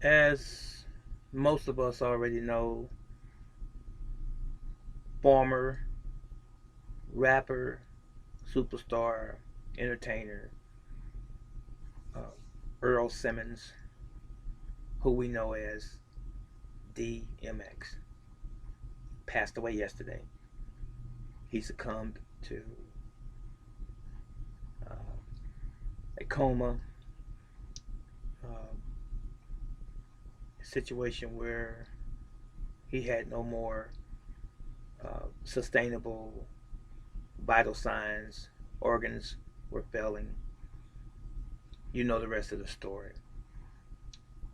As most of us already know, former rapper, superstar, entertainer, uh, Earl Simmons, who we know as DMX, passed away yesterday. He succumbed to uh, a coma, uh, a situation where he had no more sustainable vital signs, organs were failing. You know the rest of the story.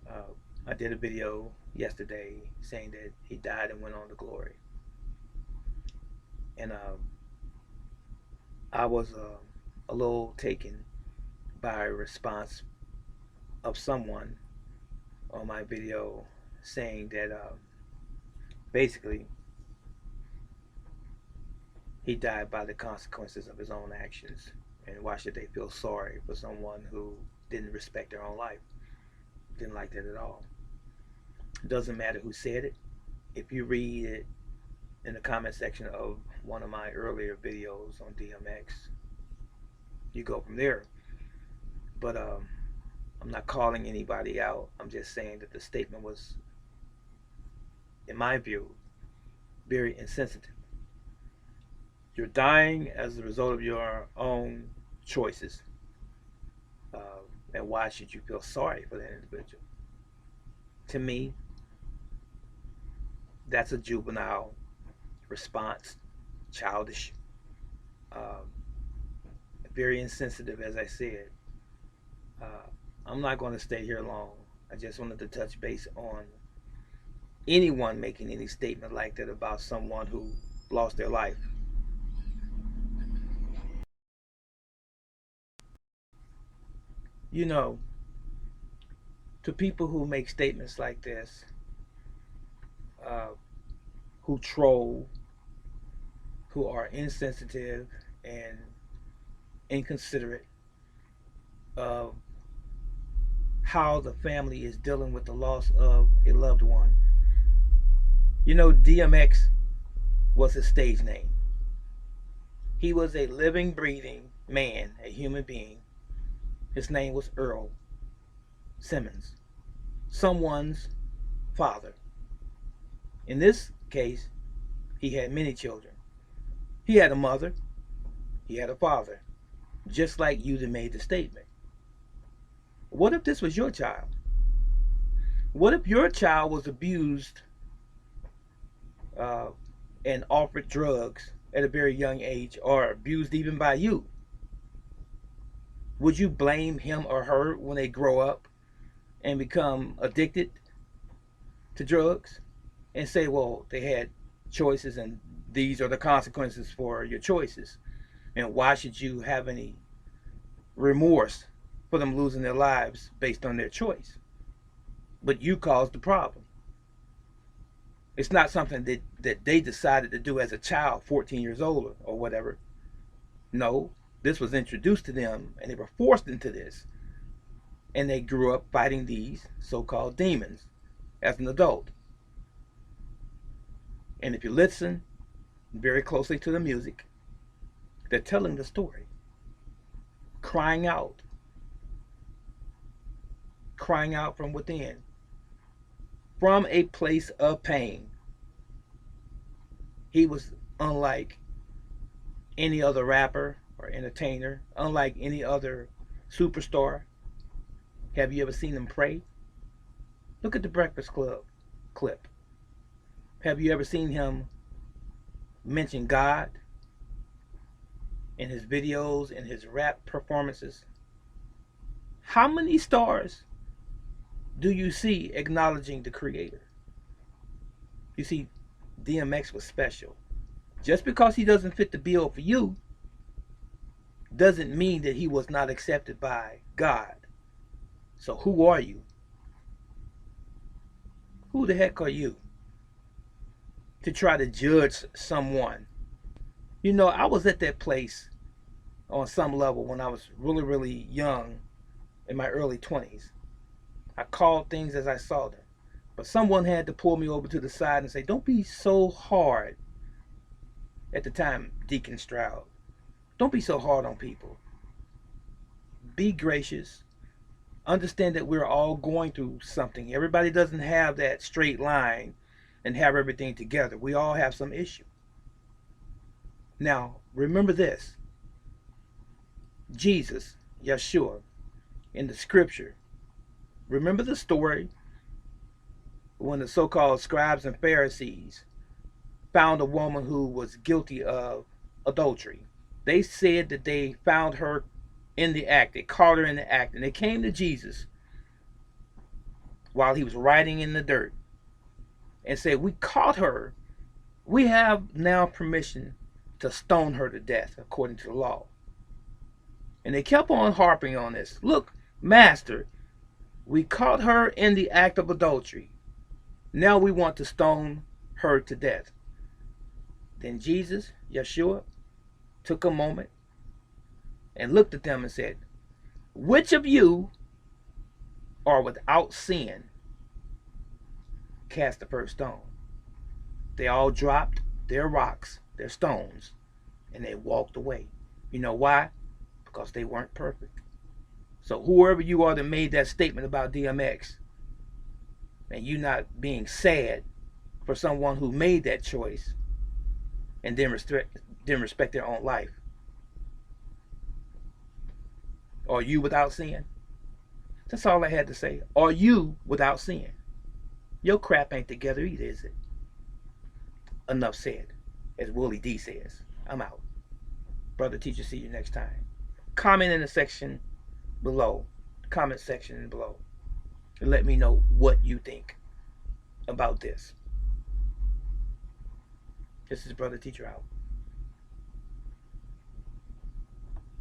Uh, I did a video yesterday saying that he died and went on to glory. And I was a little taken by a response of someone on my video saying that basically he died by the consequences of his own actions. And why should they feel sorry for someone who didn't respect their own life? Didn't like that at all. It doesn't matter who said it. If you read it in the comment section of one of my earlier videos on DMX, you go from there. But I'm not calling anybody out. I'm just saying that the statement was, in my view, very insensitive. You're dying as a result of your own choices. Uh, and why should you feel sorry for that individual? To me, that's a juvenile response, childish, um, very insensitive, as I said. Uh, I'm not going to stay here long. I just wanted to touch base on anyone making any statement like that about someone who lost their life. You know, to people who make statements like this, uh, who troll, who are insensitive and inconsiderate of how the family is dealing with the loss of a loved one. You know, DMX was his stage name. He was a living, breathing man, a human being. His name was Earl Simmons, someone's father. In this case, he had many children. He had a mother, he had a father, just like you that made the statement. What if this was your child? What if your child was abused uh, and offered drugs at a very young age, or abused even by you? Would you blame him or her when they grow up and become addicted to drugs and say, well, they had choices and these are the consequences for your choices? And why should you have any remorse for them losing their lives based on their choice? But you caused the problem. It's not something that they decided to do as a child, 14 years old or whatever. No, this was introduced to them and they were forced into this. And they grew up fighting these so-called demons as an adult. And if you listen very closely to the music, they're telling the story, crying out from within, from a place of pain. He was unlike any other rapper or entertainer, unlike any other superstar. Have you ever seen him pray? Look at the Breakfast Club clip. Have you ever seen him mention God in his videos and his rap performances? How many stars do you see acknowledging the Creator? You see, DMX was special. Just because he doesn't fit the bill for you doesn't mean that he was not accepted by God. So who are you? Who the heck are you to try to judge someone? You know, I was at that place on some level when I was really, really young, in my early 20s. I called things as I saw them. But someone had to pull me over to the side and say, don't be so hard. At the time, Deacon Stroud. Don't be so hard on people. Be gracious. Understand that we're all going through something. Everybody doesn't have that straight line and have everything together. We all have some issue. Now, remember this. Jesus, Yeshua, in the scripture. Remember the story when the so-called scribes and Pharisees found a woman who was guilty of adultery. They said that they found her in the act. They caught her in the act. And they came to Jesus while he was writing in the dirt and said, we caught her. We have now permission to stone her to death according to the law. And they kept on harping on this. Look, Master, we caught her in the act of adultery. Now we want to stone her to death. Then Jesus, Yeshua, took a moment and looked at them and said, which of you are without sin? Cast the first stone. They all dropped their rocks, their stones, and they walked away. You know why? Because they weren't perfect. So whoever you are that made that statement about DMX, and you not being sad for someone who made that choice and didn't respect their own life. Are you without sin? That's all I had to say. Are you without sin? Your crap ain't together either, is it? Enough said. As Willie D says. I'm out. Brother teacher, see you next time. Comment in the section below. Comment section below. And let me know what you think about this. This is Brother Teacher out.